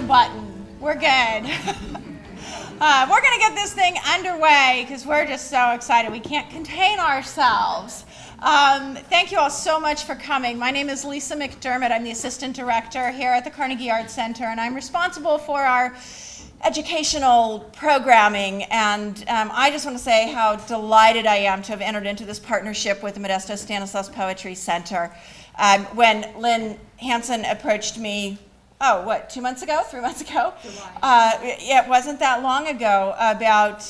button. We're good. We're going to get this thing underway because we're just so excited. We can't contain ourselves. Thank you all so much for coming. My name is Lisa McDermott. I'm the assistant director here at the Carnegie Art Center, and I'm responsible for our educational programming. And I just want to say how delighted I am to have entered into this partnership with the Modesto Stanislaus Poetry Center. When Lynn Hansen approached me, 2 months ago, 3 months ago? It wasn't that long ago, about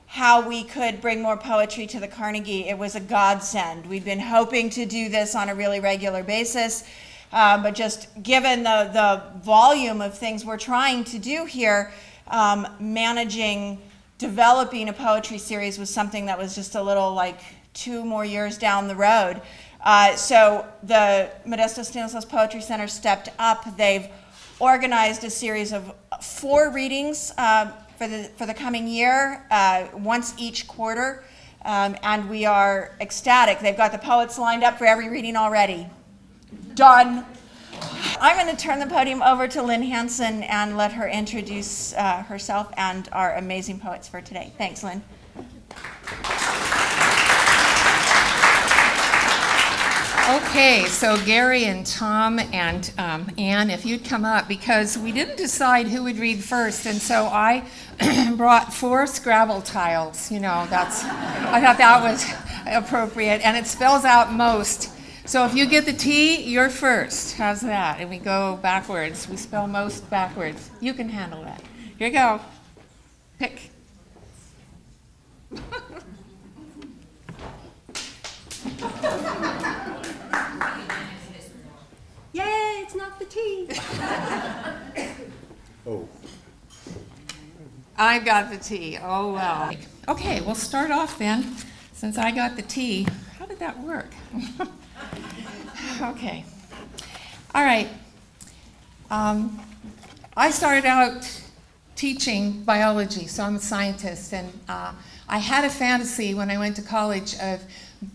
how we could bring more poetry to the Carnegie. It was a godsend. We'd been hoping to do this on a really regular basis, but just given the volume of things we're trying to do here, developing a poetry series was something that was just a little like 2 more years down the road. So the Modesto Stanislaus Poetry Center stepped up. They've organized a series of 4 readings for the coming year, once each quarter, and we are ecstatic. They've got the poets lined up for every reading already. Done. I'm going to turn the podium over to Lynn Hansen and let her introduce herself and our amazing poets for today. Thanks, Lynn. Okay, so Gary and Tom and Ann, if you'd come up, because we didn't decide who would read first, and so I brought 4 Scrabble tiles. I thought that was appropriate, and it spells out most. So if you get the T, you're first. How's that? And we go backwards. We spell most backwards. You can handle that. Here you go. Pick. Yay, it's not the T. Oh. I got the T. Oh, well. Okay, we'll start off then. Since I got the T, how did that work? Okay. All right. I started out teaching biology, so I'm a scientist, and I had a fantasy when I went to college of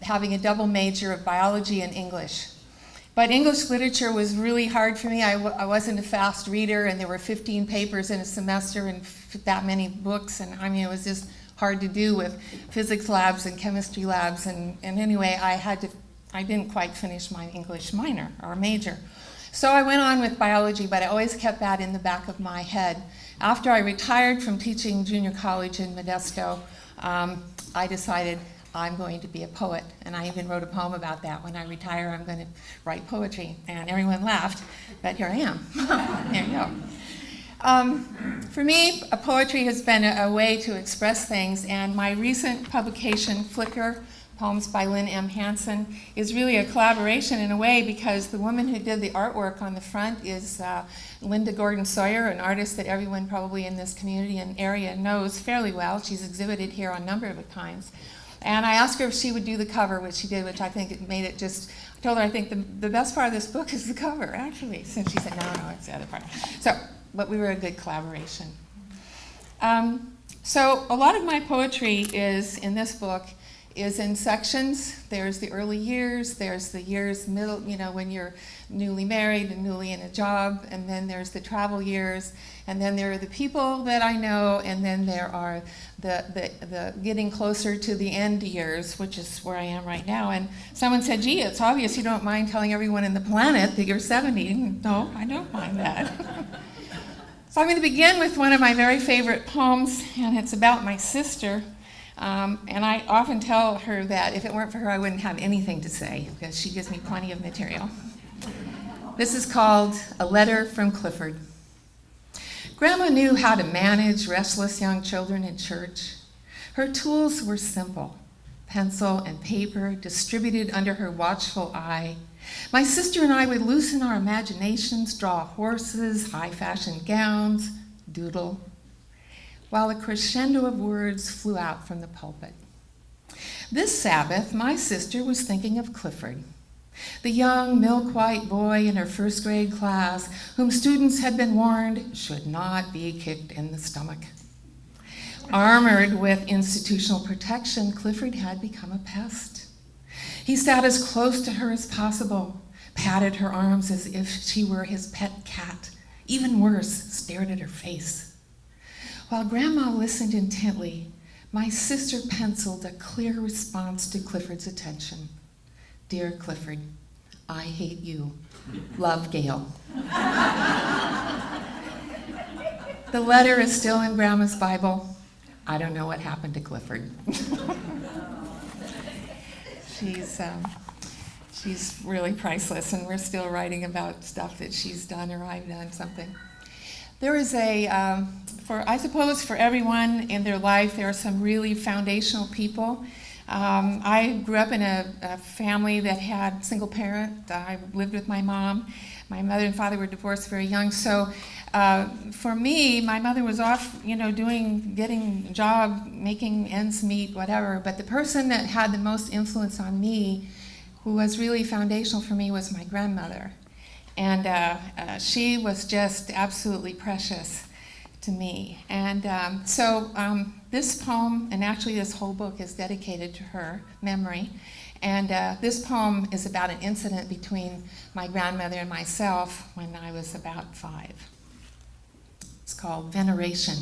having a double major of biology and English. But English literature was really hard for me. I wasn't a fast reader, and there were 15 papers in a semester and that many books, and it was just hard to do with physics labs and chemistry labs, and anyway, I didn't quite finish my English minor or major. So I went on with biology, but I always kept that in the back of my head. After I retired from teaching junior college in Modesto, I decided I'm going to be a poet, and I even wrote a poem about that. When I retire, I'm going to write poetry, and everyone laughed, but here I am. There you go. For me, poetry has been a way to express things, and my recent publication, Flicker, Poems by Lynn M. Hansen, is really a collaboration in a way, because the woman who did the artwork on the front is Linda Gordon Sawyer, an artist that everyone probably in this community and area knows fairly well. She's exhibited here a number of times. And I asked her if she would do the cover, which she did, which I think it made it just, I told her I think the best part of this book is the cover, actually. So she said, no, it's the other part. So, but we were a good collaboration. So a lot of my poetry is, in this book, is in sections. There's the early years, there's the years middle, when you're newly married and newly in a job, and then there's the travel years, and then there are the people that I know, and then there are the getting closer to the end years, which is where I am right now. And someone said, gee, it's obvious you don't mind telling everyone in the planet that you're 70. No, I don't mind that. So I'm going to begin with one of my very favorite poems, and it's about my sister. And I often tell her that if it weren't for her, I wouldn't have anything to say, because she gives me plenty of material. This is called A Letter from Clifford. Grandma knew how to manage restless young children in church. Her tools were simple: pencil and paper distributed under her watchful eye. My sister and I would loosen our imaginations, draw horses, high-fashioned gowns, doodle, while a crescendo of words flew out from the pulpit. This Sabbath, my sister was thinking of Clifford, the young milk-white boy in her first grade class whom students had been warned should not be kicked in the stomach. Armored with institutional protection, Clifford had become a pest. He sat as close to her as possible, patted her arms as if she were his pet cat, Even worse, stared at her face. While Grandma listened intently, my sister penciled a clear response to Clifford's attention. Dear Clifford, I hate you. Love, Gail. The letter is still in Grandma's Bible. I don't know what happened to Clifford. She's really priceless, and we're still writing about stuff that she's done or I've done something. There is I suppose for everyone in their life, there are some really foundational people. I grew up in a family that had single parent. I lived with my mom. My mother and father were divorced very young. So for me, my mother was off, getting a job, making ends meet, whatever. But the person that had the most influence on me, who was really foundational for me, was my grandmother. And she was just absolutely precious to me. And so this poem, and actually this whole book, is dedicated to her memory. And this poem is about an incident between my grandmother and myself when I was about 5. It's called Veneration.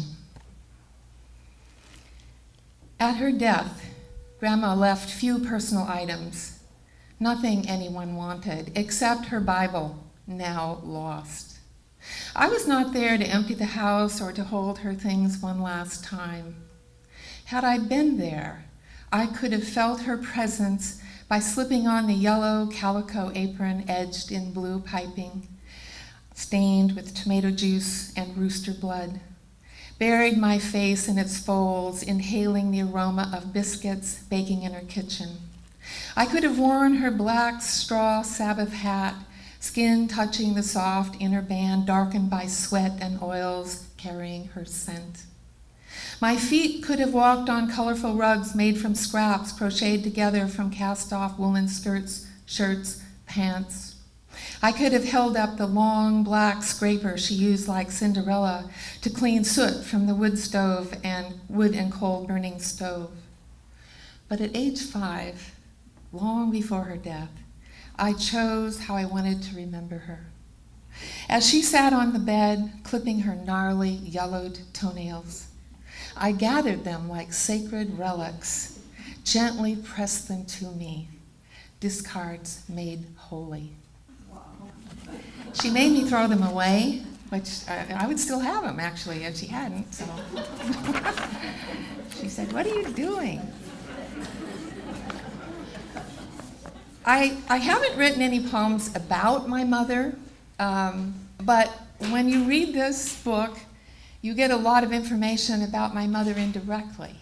At her death, Grandma left few personal items, nothing anyone wanted, except her Bible, now lost. I was not there to empty the house or to hold her things one last time. Had I been there, I could have felt her presence by slipping on the yellow calico apron edged in blue piping, stained with tomato juice and rooster blood, buried my face in its folds, inhaling the aroma of biscuits baking in her kitchen. I could have worn her black straw Sabbath hat, skin touching the soft inner band, darkened by sweat and oils, carrying her scent. My feet could have walked on colorful rugs made from scraps crocheted together from cast-off woolen skirts, shirts, pants. I could have held up the long black scraper she used like Cinderella to clean soot from the wood and coal burning stove. But at age 5, long before her death, I chose how I wanted to remember her. As she sat on the bed, clipping her gnarly, yellowed toenails, I gathered them like sacred relics, gently pressed them to me, discards made holy. She made me throw them away, which I would still have them, actually, if she hadn't. So she said, "What are you doing?" I haven't written any poems about my mother, but when you read this book, you get a lot of information about my mother indirectly.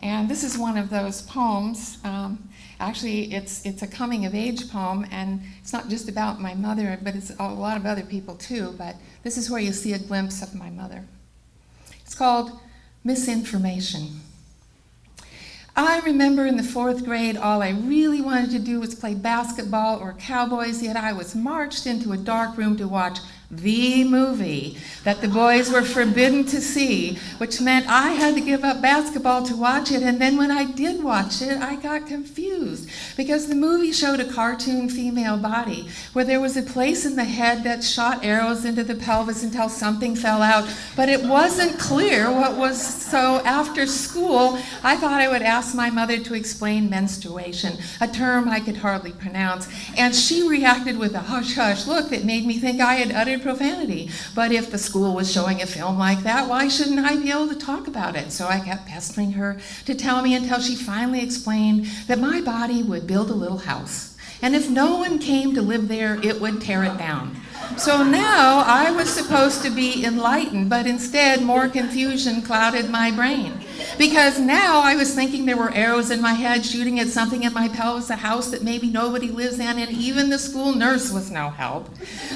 And this is one of those poems. Actually, it's a coming-of-age poem, and it's not just about my mother, but it's a lot of other people too, but this is where you see a glimpse of my mother. It's called Misinformation. I remember in the 4th grade, all I really wanted to do was play basketball or cowboys, yet I was marched into a dark room to watch the movie that the boys were forbidden to see, which meant I had to give up basketball to watch it. And then when I did watch it, I got confused because the movie showed a cartoon female body where there was a place in the head that shot arrows into the pelvis until something fell out, but it wasn't clear what was. So after school, I thought I would ask my mother to explain menstruation, a term I could hardly pronounce, and she reacted with a hush-hush look that made me think I had uttered profanity. But if the school was showing a film like that, why shouldn't I be able to talk about it? So I kept pestering her to tell me until she finally explained that my body would build a little house, and if no one came to live there, it would tear it down. So now I was supposed to be enlightened, but instead more confusion clouded my brain. Because now I was thinking there were arrows in my head shooting at something in my pelvis, a house that maybe nobody lives in, and even the school nurse was no help.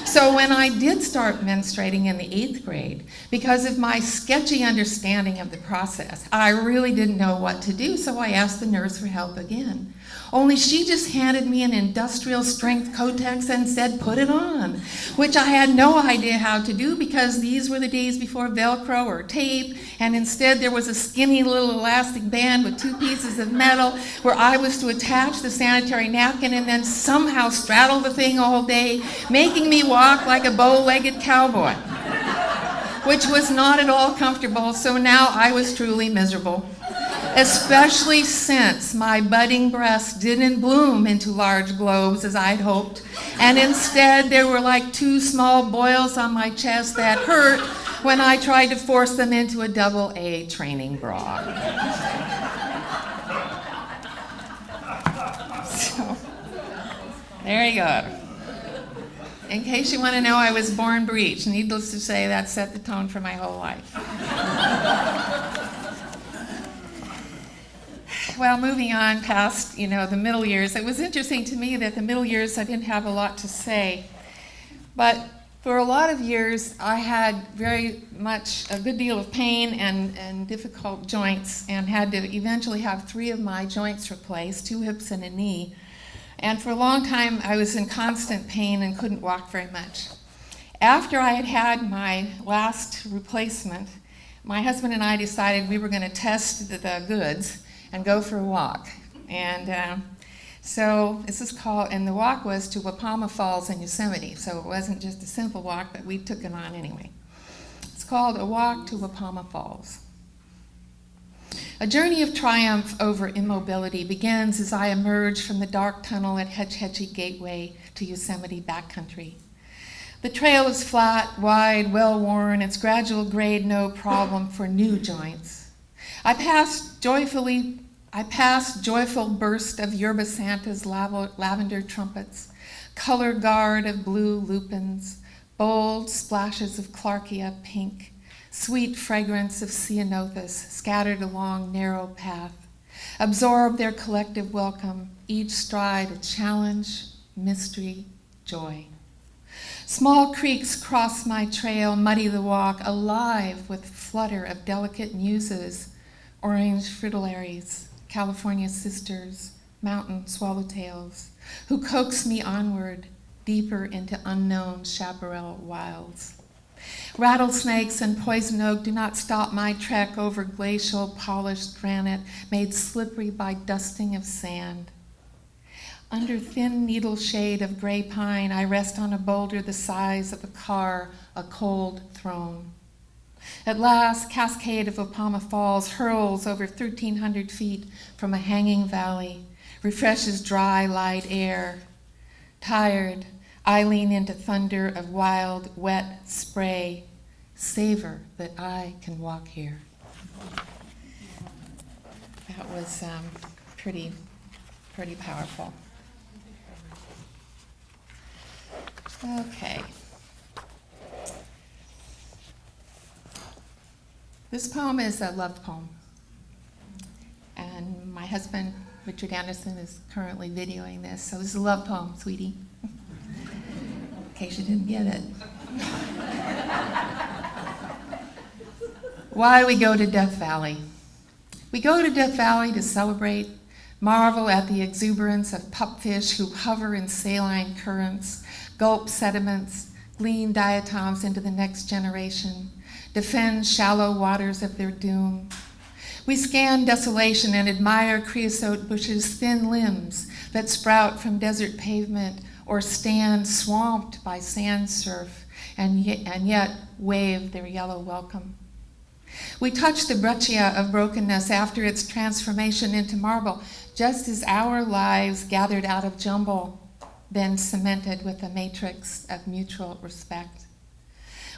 So when I did start menstruating in the 8th grade, because of my sketchy understanding of the process, I really didn't know what to do, so I asked the nurse for help again. Only she just handed me an industrial strength Kotex and said, "Put it on," which I had no idea how to do because these were the days before Velcro or tape, and instead there was a skinny little elastic band with 2 pieces of metal where I was to attach the sanitary napkin and then somehow straddle the thing all day, making me walk like a bow-legged cowboy. which was not at all comfortable, so now I was truly miserable, especially since my budding breasts didn't bloom into large globes as I'd hoped, and instead there were like 2 small boils on my chest that hurt when I tried to force them into a AA training bra. So, there you go. In case you want to know, I was born breech. Needless to say, that set the tone for my whole life. Well, moving on past, the middle years, it was interesting to me that the middle years I didn't have a lot to say. But for a lot of years, I had very much a good deal of pain and difficult joints, and had to eventually have 3 of my joints replaced, 2 hips and a knee. And for a long time, I was in constant pain and couldn't walk very much. After I had had my last replacement, my husband and I decided we were going to test the goods and go for a walk. And so this is called, and the walk was to Wapama Falls in Yosemite. So it wasn't just a simple walk, but we took it on anyway. It's called A Walk to Wapama Falls. A journey of triumph over immobility begins as I emerge from the dark tunnel at Hetch Hetchy Gateway to Yosemite backcountry. The trail is flat, wide, well-worn, its gradual grade no problem for new joints. I passed joyful burst of yerba santas, lavender trumpets, color guard of blue lupins, bold splashes of clarkia pink, sweet fragrance of ceanothus scattered along narrow path, absorb their collective welcome, each stride a challenge, mystery, joy. Small creeks cross my trail, muddy the walk, alive with flutter of delicate muses, orange fritillaries, California sisters, mountain swallowtails, who coax me onward, deeper into unknown chaparral wilds. Rattlesnakes and poison oak do not stop my trek over glacial, polished granite made slippery by dusting of sand. Under thin needle shade of gray pine, I rest on a boulder the size of a car, a cold throne. At last, cascade of Wapama Falls hurls over 1,300 feet from a hanging valley, refreshes dry, light air. Tired, I lean into thunder of wild, wet spray. Savor that I can walk here. That was pretty powerful. Okay. This poem is a love poem. And my husband, Richard Anderson, is currently videoing this. So this is a love poem, sweetie. In case you didn't get it. Why we go to Death Valley. We go to Death Valley to celebrate, marvel at the exuberance of pupfish who hover in saline currents, gulp sediments, glean diatoms into the next generation, defend shallow waters of their doom. We scan desolation and admire creosote bushes' thin limbs that sprout from desert pavement or stand swamped by sand surf and yet wave their yellow welcome. We touch the breccia of brokenness after its transformation into marble, just as our lives gathered out of jumble, then cemented with a matrix of mutual respect.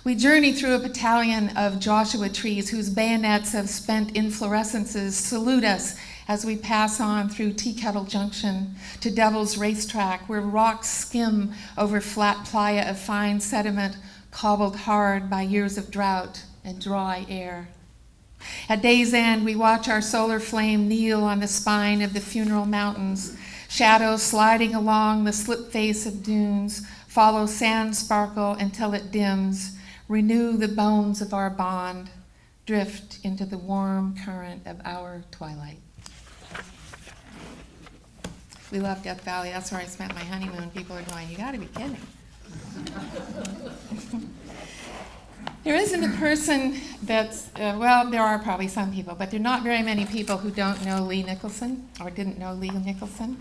We journey through a battalion of Joshua trees whose bayonets of spent inflorescences salute us as we pass on through Tea Kettle Junction to Devil's Racetrack, where rocks skim over flat playa of fine sediment cobbled hard by years of drought and dry air. At day's end, we watch our solar flame kneel on the spine of the funeral mountains, shadows sliding along the slip face of dunes, follow sand sparkle until it dims, renew the bones of our bond, drift into the warm current of our twilight. We love Death Valley. That's where I spent my honeymoon. People are going, you gotta be kidding. There isn't a person that's, well, there are probably some people, but there are not very many people who don't know Lee Nicholson or didn't know Lee Nicholson.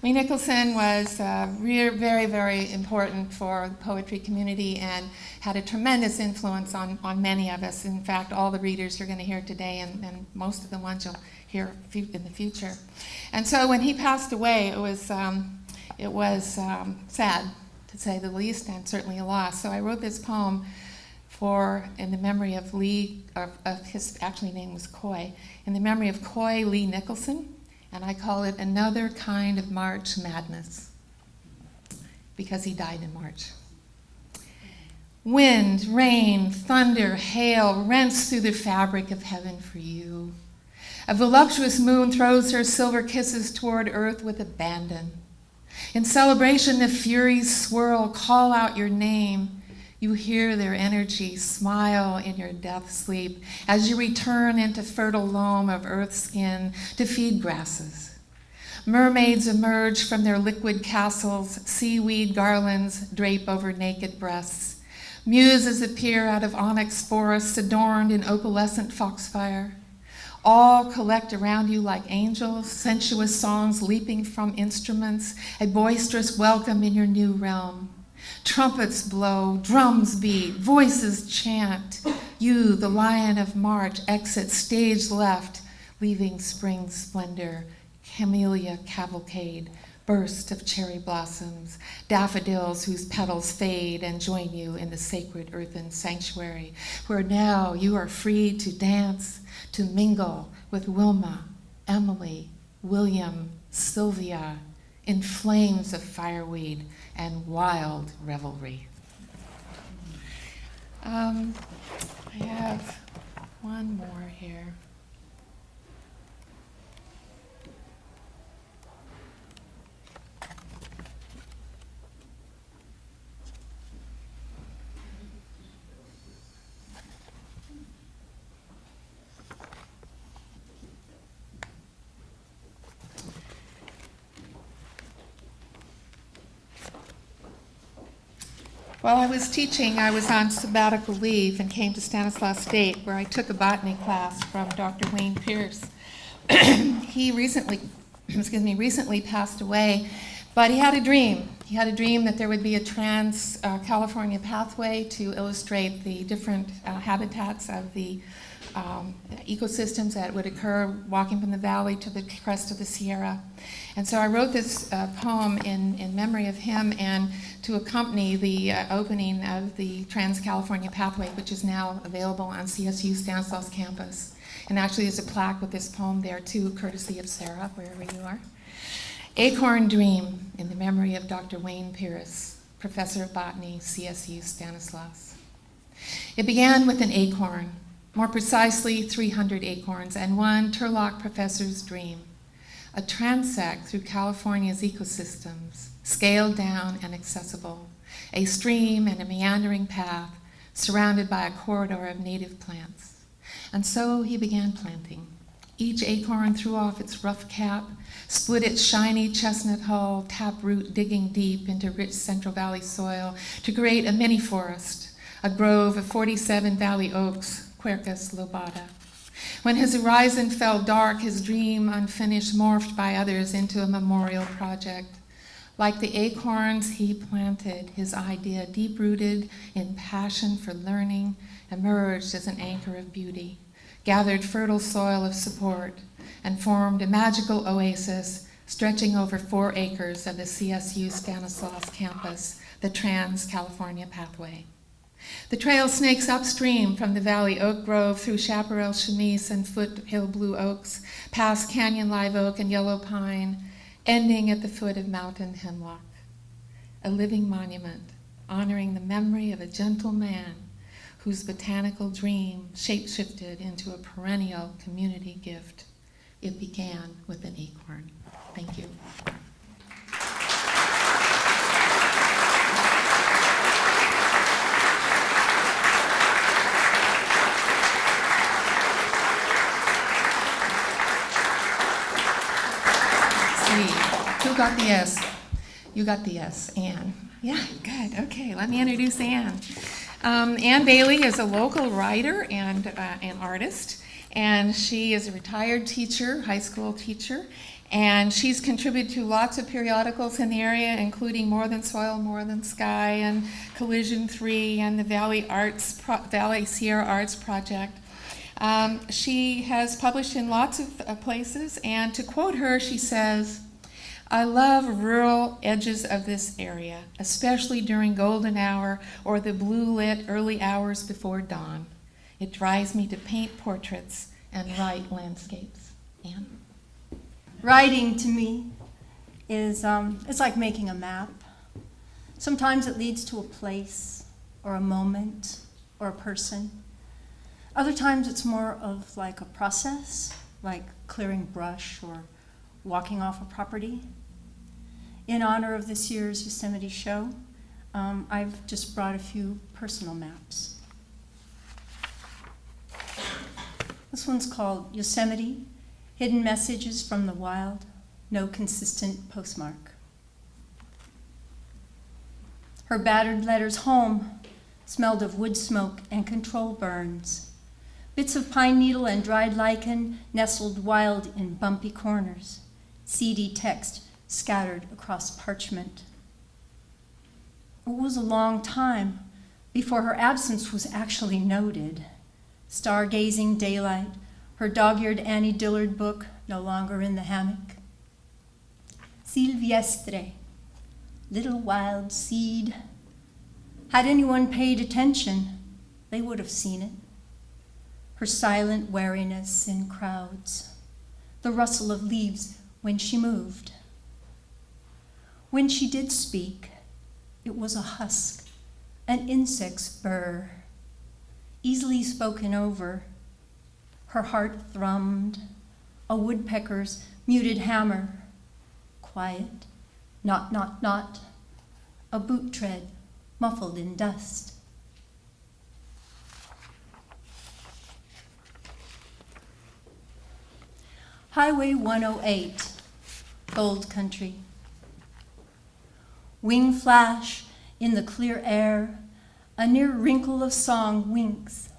Lee Nicholson was very, very important for the poetry community and had a tremendous influence on many of us. In fact, all the readers you're going to hear today and most of the ones you'll hear in the future. And so when he passed away, it was sad, to say the least, and certainly a loss. So I wrote this poem in the memory of Lee, of his actually name was Coy, in the memory of Coy Lee Nicholson. And I call it Another Kind of March Madness, because he died in March. Wind, rain, thunder, hail rents through the fabric of heaven for you. A voluptuous moon throws her silver kisses toward earth with abandon. In celebration, the furies swirl, call out your name. You hear their energy smile in your death sleep as you return into fertile loam of earth's skin to feed grasses. Mermaids emerge from their liquid castles, seaweed garlands drape over naked breasts. Muses appear out of onyx forests adorned in opalescent foxfire. All collect around you like angels, sensuous songs leaping from instruments, a boisterous welcome in your new realm. Trumpets blow, drums beat, voices chant. You, the Lion of March, exit stage left, leaving spring splendor, camellia cavalcade, burst of cherry blossoms, daffodils whose petals fade and join you in the sacred earthen sanctuary, where now you are free to dance, to mingle with Wilma, Emily, William, Sylvia, in flames of fireweed and wild revelry. I have one more here. While I was teaching, I was on sabbatical leave and came to Stanislaus State, where I took a botany class from Dr. Wayne Pierce. He recently passed away, but he had a dream. He had a dream that there would be a trans-California pathway to illustrate the different habitats of the ecosystems that would occur walking from the valley to the crest of the Sierra. And so I wrote this poem in memory of him and to accompany the opening of the Trans-California Pathway, which is now available on CSU Stanislaus campus. And actually there's a plaque with this poem there too, courtesy of Sarah, wherever you are. Acorn Dream, in the memory of Dr. Wayne Pierce, Professor of Botany, CSU Stanislaus. It began with an acorn, more precisely 300 acorns, and one Turlock professor's dream, a transect through California's ecosystems, scaled down and accessible, a stream and a meandering path surrounded by a corridor of native plants. And so he began planting. Each acorn threw off its rough cap, split its shiny chestnut hull, taproot digging deep into rich Central Valley soil to create a mini forest, a grove of 47 valley oaks, Quercus lobata. When his horizon fell dark, his dream unfinished morphed by others into a memorial project. Like the acorns he planted, his idea, deep-rooted in passion for learning, emerged as an anchor of beauty, gathered fertile soil of support, and formed a magical oasis stretching over 4 acres of the CSU Stanislaus campus, the Trans-California Pathway. The trail snakes upstream from the Valley Oak Grove through chaparral chamise and foothill blue oaks, past canyon live oak and yellow pine, ending at the foot of mountain hemlock. A living monument honoring the memory of a gentle man whose botanical dream shape-shifted into a perennial community gift. It began with an acorn. Thank you. Who got the S? You got the S, Anne. Yeah, good. Okay, let me introduce Anne. Ann Bailey is a local writer and an artist, and she is a retired teacher, high school teacher, and she's contributed to lots of periodicals in the area, including More Than Soil, More Than Sky, and Collision 3, and the Valley Sierra Arts Project. She has published in lots of places, and to quote her, she says, "I love rural edges of this area, especially during golden hour or the blue-lit early hours before dawn. It drives me to paint portraits and write landscapes." Anne? Writing to me is it's like making a map. Sometimes it leads to a place or a moment or a person. Other times it's more of like a process, like clearing brush or walking off a property. In honor of this year's Yosemite show, I've just brought a few personal maps. This one's called Yosemite, Hidden Messages from the Wild, No Consistent Postmark. Her battered letters home smelled of wood smoke and control burns. Bits of pine needle and dried lichen nestled wild in bumpy corners. Seedy text scattered across parchment. It was a long time before her absence was actually noted. Stargazing daylight, her dog-eared Annie Dillard book no longer in the hammock. Silvestre, little wild seed. Had anyone paid attention, they would have seen it. Her silent wariness in crowds, the rustle of leaves when she moved. When she did speak, it was a husk, an insect's burr, easily spoken over. Her heart thrummed, a woodpecker's muted hammer, quiet, not, a boot tread muffled in dust. Highway 108, Gold Country. Wing flash in the clear air, a near wrinkle of song winks.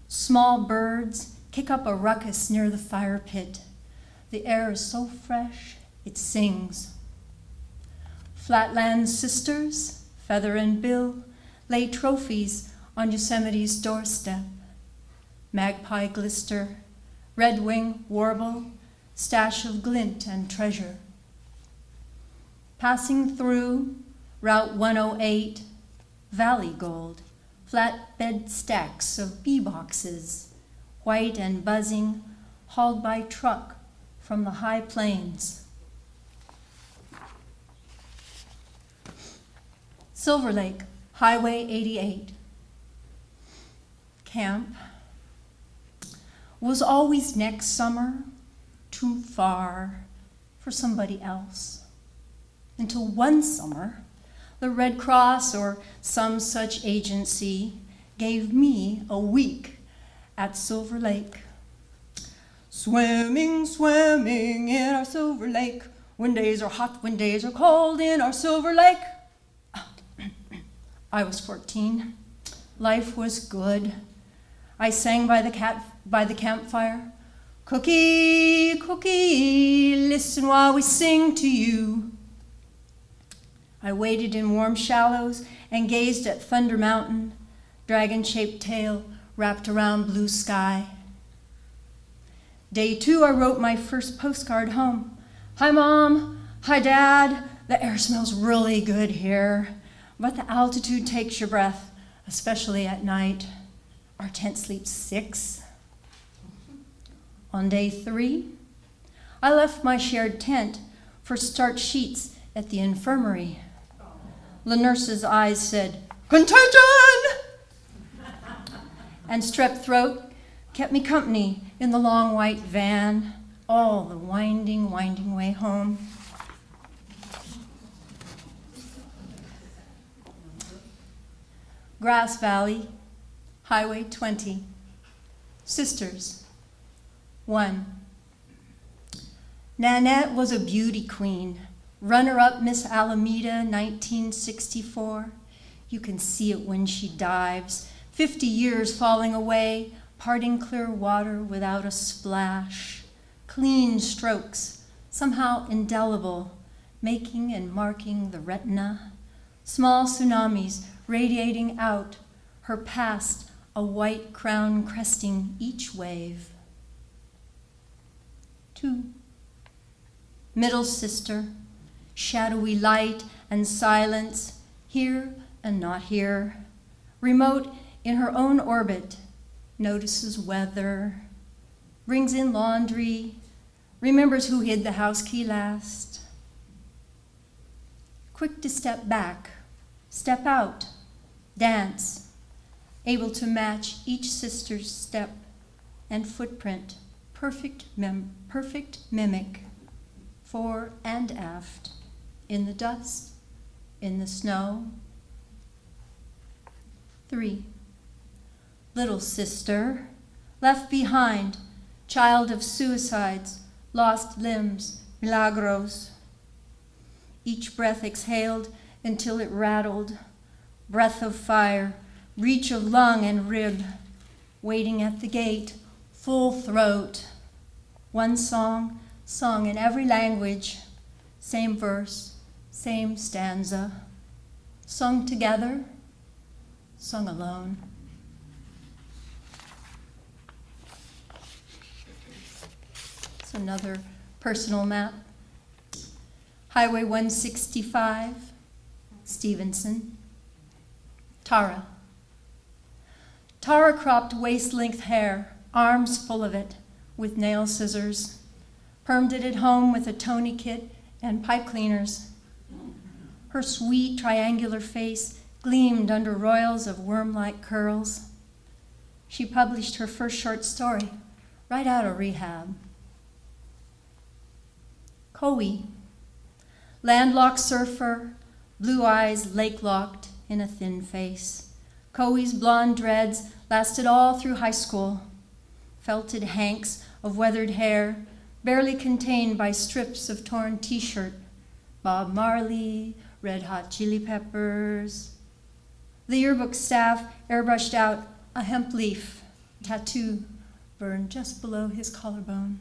Small birds kick up a ruckus near the fire pit. The air is so fresh, it sings. Flatland sisters, Feather and Bill, lay trophies on Yosemite's doorstep. Magpie glister, redwing warble, stash of glint and treasure. Passing through Route 108, valley gold, flatbed stacks of bee boxes, white and buzzing, hauled by truck from the high plains. Silver Lake, Highway 88. Camp was always next summer, too far for somebody else. Until one summer, the Red Cross or some such agency gave me a week at Silver Lake. Swimming, swimming in our Silver Lake. When days are hot, when days are cold in our Silver Lake. I was 14. Life was good. I sang by the campfire. Cookie, cookie, listen while we sing to you. I waded in warm shallows and gazed at Thunder Mountain, dragon-shaped tail wrapped around blue sky. Day 2, I wrote my first postcard home. Hi, Mom. Hi, Dad. The air smells really good here, but the altitude takes your breath, especially at night. Our tent sleeps 6. On day 3, I left my shared tent for starch sheets at the infirmary. The nurse's eyes said, "Contagion!" And strep throat kept me company in the long white van, all the winding way home. Grass Valley, Highway 20. Sisters. 1. Nanette was a beauty queen, runner-up Miss Alameda 1964, You can see it when she dives, 50 years falling away, parting clear water without a splash. Clean strokes, somehow indelible, making and marking the retina. Small tsunamis radiating out, her past a white crown cresting each wave. 2. Middle sister, shadowy light and silence, here and not here. Remote in her own orbit, notices weather, brings in laundry, remembers who hid the house key last. Quick to step back, step out, dance, able to match each sister's step and footprint, perfect mimic, fore and aft, in the dust, in the snow. 3. Little sister, left behind, child of suicides, lost limbs, milagros. Each breath exhaled until it rattled, breath of fire, reach of lung and rib, waiting at the gate, full throat. One song, sung in every language, same verse, same stanza, sung together, sung alone. It's another personal map. Highway 165, Stevenson. Tara. Tara cropped waist-length hair, arms full of it, with nail scissors. Permed it at home with a Tony kit and pipe cleaners. Her sweet triangular face gleamed under royals of worm-like curls. She published her first short story right out of rehab. Coe. Landlocked surfer, blue eyes lake-locked in a thin face. Coe's blonde dreads lasted all through high school. Felted hanks of weathered hair, barely contained by strips of torn t-shirt. Bob Marley, Red Hot Chili Peppers. The yearbook staff airbrushed out a hemp leaf, tattoo burned just below his collarbone.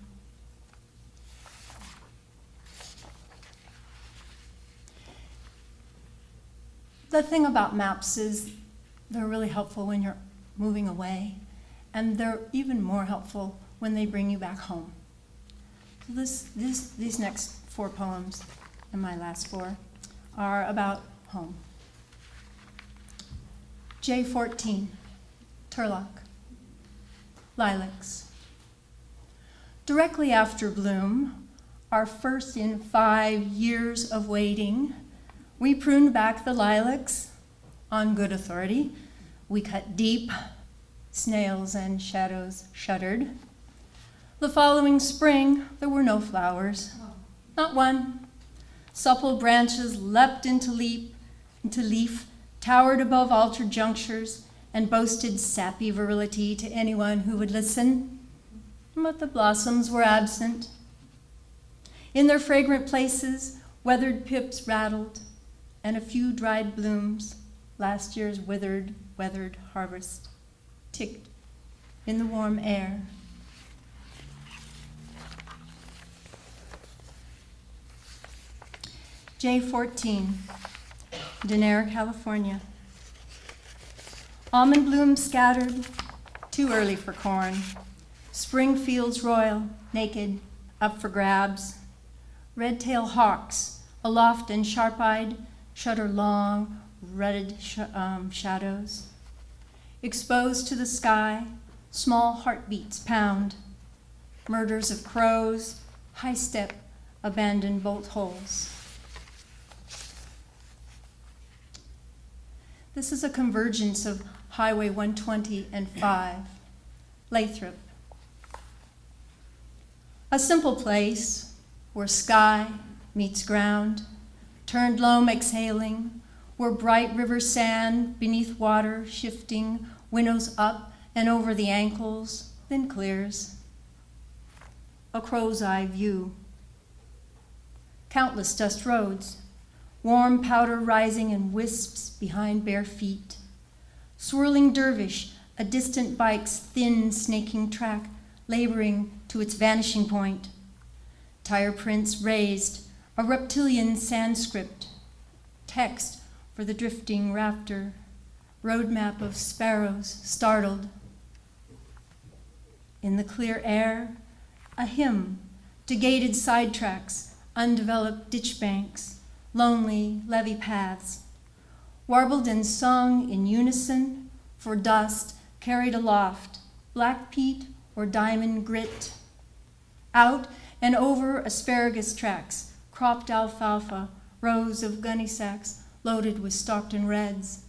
The thing about maps is they're really helpful when you're moving away, and they're even more helpful when they bring you back home. So these next 4 poems, and my last 4, are about home. J14, Turlock, Lilacs. Directly after bloom, our first in 5 years of waiting, we pruned back the lilacs on good authority. We cut deep, snails and shadows shuddered. The following spring, there were no flowers, not one. Supple branches leapt into leaf, towered above altered junctures, and boasted sappy virility to anyone who would listen. But the blossoms were absent. In their fragrant places, weathered pips rattled, and a few dried blooms, last year's weathered harvest, ticked in the warm air. J14, Denair, California. Almond blooms scattered, too early for corn. Spring fields royal, naked, up for grabs. Red-tailed hawks, aloft and sharp-eyed, shudder long, rutted shadows. Exposed to the sky, small heartbeats pound. Murders of crows, high-step, abandoned bolt holes. This is a convergence of Highway 120 and 5, Lathrop. A simple place where sky meets ground, turned loam exhaling, where bright river sand beneath water shifting winnows up and over the ankles, then clears. A crow's eye view. Countless dust roads, warm powder rising in wisps behind bare feet. Swirling dervish, a distant bike's thin, snaking track, laboring to its vanishing point. Tire prints raised, a reptilian Sanskrit, text for the drifting raptor, roadmap of sparrows startled. In the clear air, a hymn to gated sidetracks, undeveloped ditch banks, lonely levee paths, warbled and sung in unison for dust carried aloft, black peat or diamond grit. Out and over asparagus tracks, cropped alfalfa, rows of gunny sacks loaded with Stockton Reds.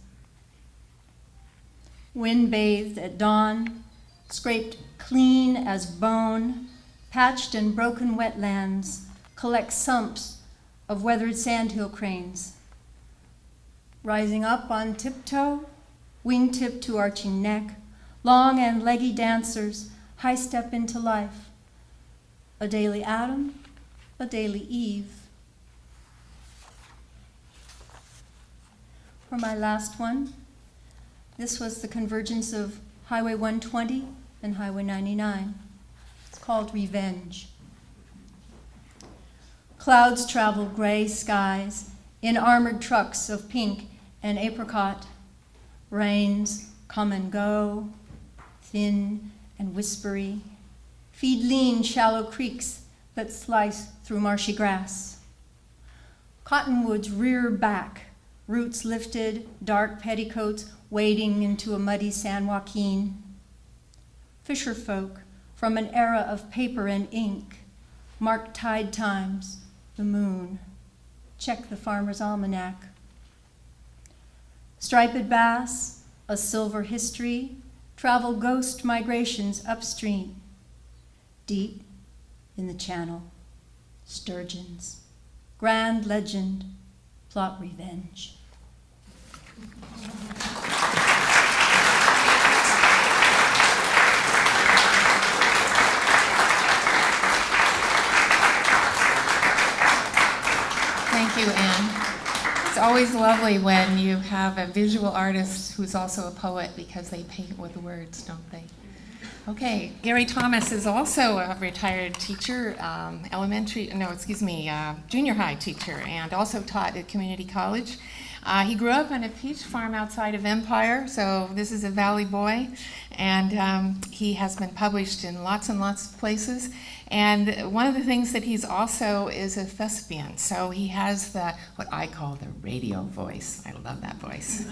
Wind bathed at dawn, scraped clean as bone, patched and broken wetlands, collect sumps of weathered sandhill cranes. Rising up on tiptoe, wingtip to arching neck, long and leggy dancers, high step into life. A daily Adam, a daily Eve. For my last one, this was the convergence of Highway 120 and Highway 99. It's called Revenge. Clouds travel gray skies in armored trucks of pink and apricot. Rains come and go, thin and whispery, feed lean, shallow creeks that slice through marshy grass. Cottonwoods rear back, roots lifted, dark petticoats wading into a muddy San Joaquin. Fisher folk from an era of paper and ink mark tide times, the moon, check the farmer's almanac. Striped bass, a silver history, travel ghost migrations upstream. Deep in the channel, sturgeons, grand legend, plot revenge. Thank you, Anne. It's always lovely when you have a visual artist who's also a poet because they paint with words, don't they? Okay, Gary Thomas is also a retired teacher, junior high teacher, and also taught at community college. He grew up on a peach farm outside of Empire, so this is a Valley boy, and he has been published in lots and lots of places. And one of the things that he's also is a thespian, so he has what I call the radio voice. I love that voice.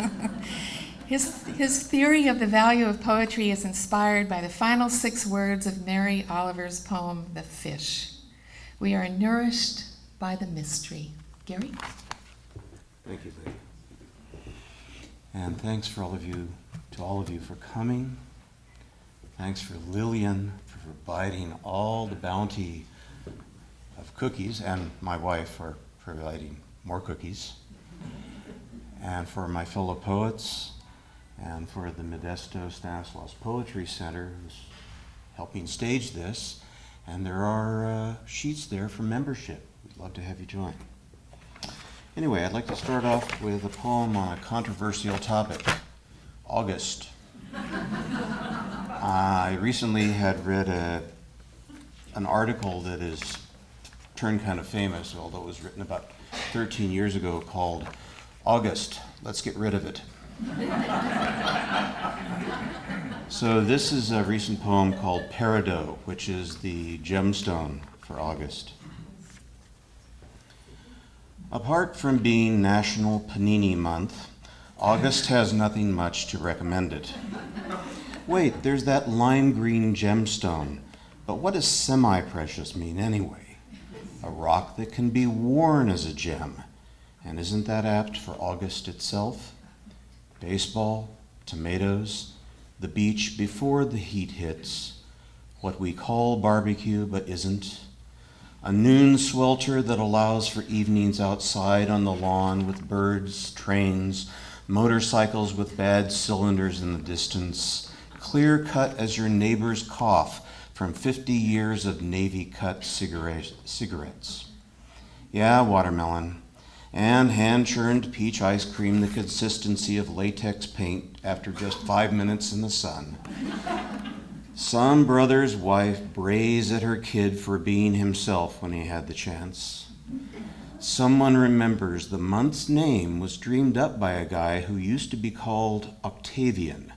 His theory of the value of poetry is inspired by the final 6 words of Mary Oliver's poem, The Fish. We are nourished by the mystery. Gary? Thank you, Lynn. And thanks to all of you for coming. Thanks for Lillian for providing all the bounty of cookies, and my wife for providing more cookies. And for my fellow poets, and for the Modesto Stanislaus Poetry Center, who's helping stage this. And there are sheets there for membership. We'd love to have you join. Anyway, I'd like to start off with a poem on a controversial topic, August. I recently had read an article that is turned kind of famous, although it was written about 13 years ago, called August, Let's Get Rid of It. So this is a recent poem called Peridot, which is the gemstone for August. Apart from being National Panini Month, August has nothing much to recommend it. Wait, there's that lime green gemstone, but what does semi-precious mean anyway? A rock that can be worn as a gem, and isn't that apt for August itself? Baseball, tomatoes, the beach before the heat hits, what we call barbecue but isn't, a noon swelter that allows for evenings outside on the lawn with birds, trains, motorcycles with bad cylinders in the distance, clear cut as your neighbor's cough from 50 years of Navy cut cigarettes. Yeah, watermelon. and hand-churned peach ice cream the consistency of latex paint after just 5 minutes in the sun. Some brother's wife brays at her kid for being himself when he had the chance. Someone remembers the month's name was dreamed up by a guy who used to be called Octavian,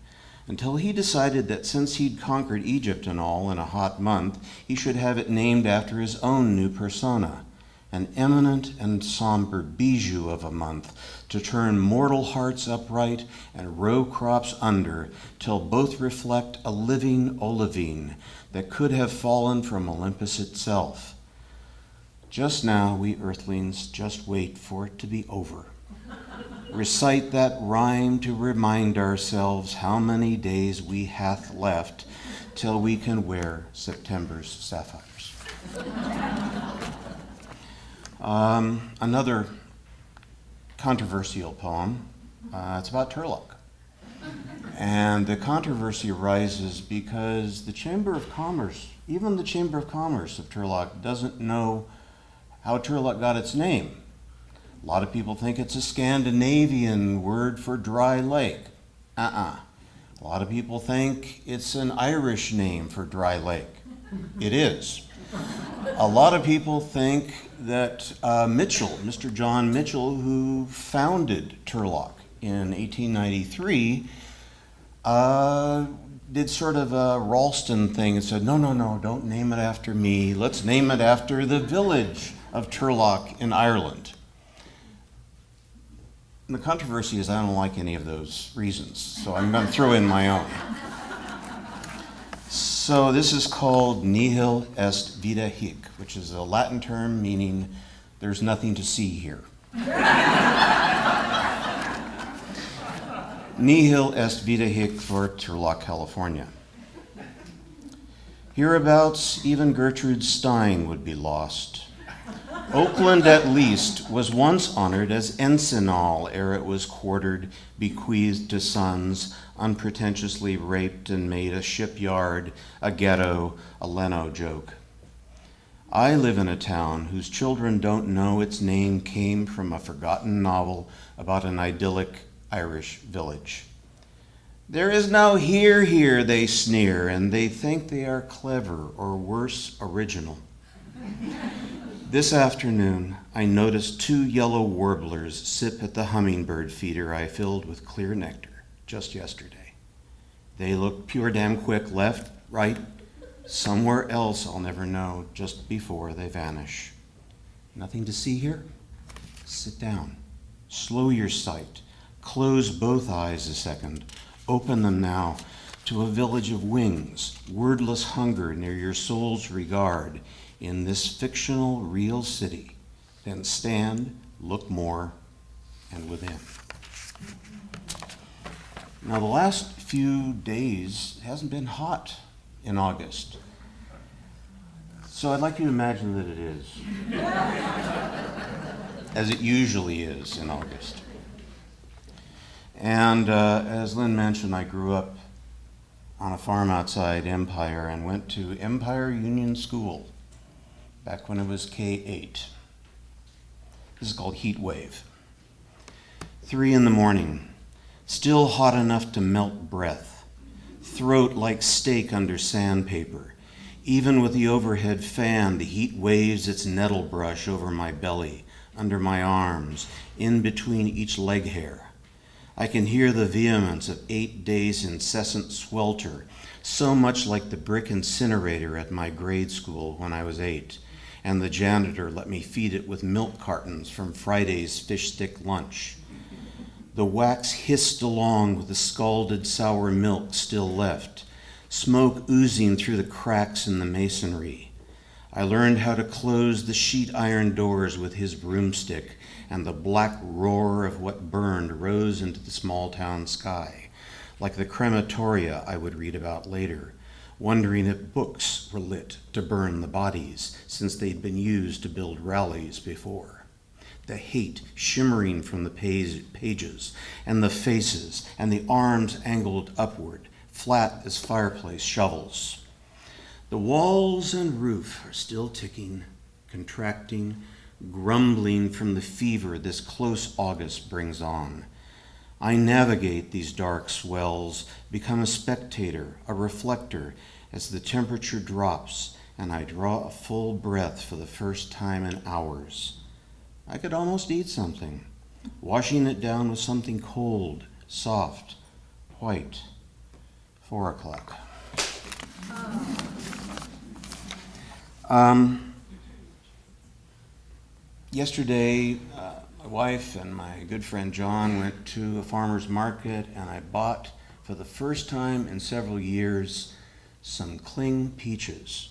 until he decided that since he'd conquered Egypt and all in a hot month, he should have it named after his own new persona, an eminent and somber bijou of a month to turn mortal hearts upright and row crops under till both reflect a living olivine that could have fallen from Olympus itself. Just now, we earthlings just wait for it to be over. Recite that rhyme to remind ourselves how many days we hath left till we can wear September's sapphires. Another controversial poem, it's about Turlock. And the controversy arises because the Chamber of Commerce, even the Chamber of Commerce of Turlock, doesn't know how Turlock got its name. A lot of people think it's a Scandinavian word for dry lake. A lot of people think it's an Irish name for dry lake. It is. A lot of people think that Mitchell, Mr. John Mitchell, who founded Turlock in 1893, did sort of a Ralston thing and said, no, don't name it after me. Let's name it after the village of Turlock in Ireland. And the controversy is I don't like any of those reasons, so I'm going to throw in my own. So this is called nihil est vita hic, which is a Latin term meaning there's nothing to see here. Nihil est vita hic for Turlock, California. Hereabouts, even Gertrude Stein would be lost. Oakland, at least, was once honored as Encinal ere it was quartered, bequeathed to sons, unpretentiously raped and made a shipyard, a ghetto, a Leno joke. I live in a town whose children don't know its name came from a forgotten novel about an idyllic Irish village. There is no here, they sneer, and they think they are clever or worse, original. This afternoon, I noticed 2 yellow warblers sip at the hummingbird feeder I filled with clear nectar just yesterday. They look pure damn quick left, right, somewhere else I'll never know just before they vanish. Nothing to see here? Sit down. Slow your sight. Close both eyes a second. Open them now to a village of wings, wordless hunger near your soul's regard, in this fictional real city, then stand, look more, and within. Now the last few days hasn't been hot in August. So I'd like you to imagine that it is, as it usually is in August. And as Lynn mentioned, I grew up on a farm outside Empire and went to Empire Union School back when it was K-8. This is called Heat Wave. 3 a.m, still hot enough to melt breath, throat like steak under sandpaper. Even with the overhead fan, the heat waves its nettle brush over my belly, under my arms, in between each leg hair. I can hear the vehemence of 8 days' incessant swelter, so much like the brick incinerator at my grade school when I was 8, and the janitor let me feed it with milk cartons from Friday's fish stick lunch. The wax hissed along with the scalded sour milk still left, smoke oozing through the cracks in the masonry. I learned how to close the sheet iron doors with his broomstick, and the black roar of what burned rose into the small town sky, like the crematoria I would read about later, wondering if books were lit to burn the bodies since they'd been used to build rallies before. The hate shimmering from the pages, and the faces, and the arms angled upward, flat as fireplace shovels. The walls and roof are still ticking, contracting, grumbling from the fever this close August brings on. I navigate these dark swells, become a spectator, a reflector, as the temperature drops and I draw a full breath for the first time in hours. I could almost eat something, washing it down with something cold, soft, white. 4 o'clock. Yesterday, my wife and my good friend John went to a farmer's market, and I bought, for the first time in several years, some cling peaches.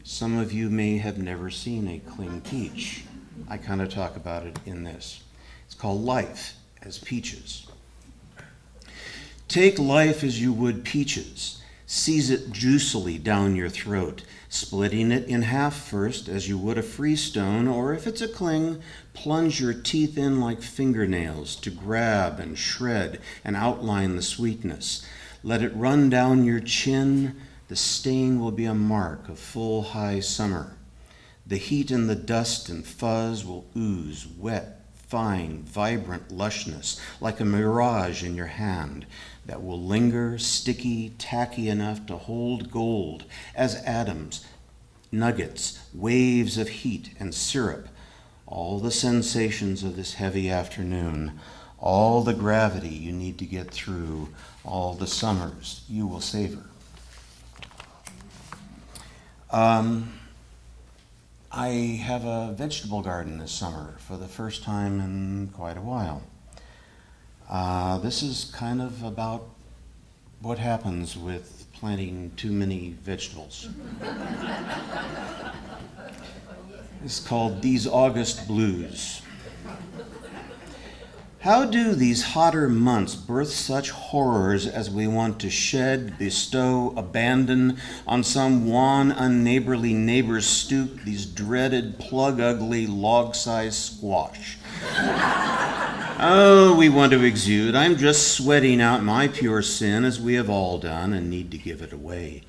Some of you may have never seen a cling peach. I kind of talk about it in this. It's called Life as Peaches. Take life as you would peaches. Seize it juicily down your throat, splitting it in half first as you would a freestone, or if it's a cling, plunge your teeth in like fingernails to grab and shred and outline the sweetness. Let it run down your chin. The stain will be a mark of full high summer. The heat and the dust and fuzz will ooze wet, fine, vibrant lushness like a mirage in your hand that will linger, sticky, tacky enough to hold gold as atoms, nuggets, waves of heat and syrup, all the sensations of this heavy afternoon, all the gravity you need to get through, all the summers you will savor. I have a vegetable garden this summer for the first time in quite a while. This is kind of about what happens with planting too many vegetables. It's called These August Blues. How do these hotter months birth such horrors as we want to shed, bestow, abandon on some wan, unneighborly neighbor's stoop these dreaded, plug-ugly, log-sized squash? Oh, we want to exude. I'm just sweating out my pure sin, as we have all done, and need to give it away.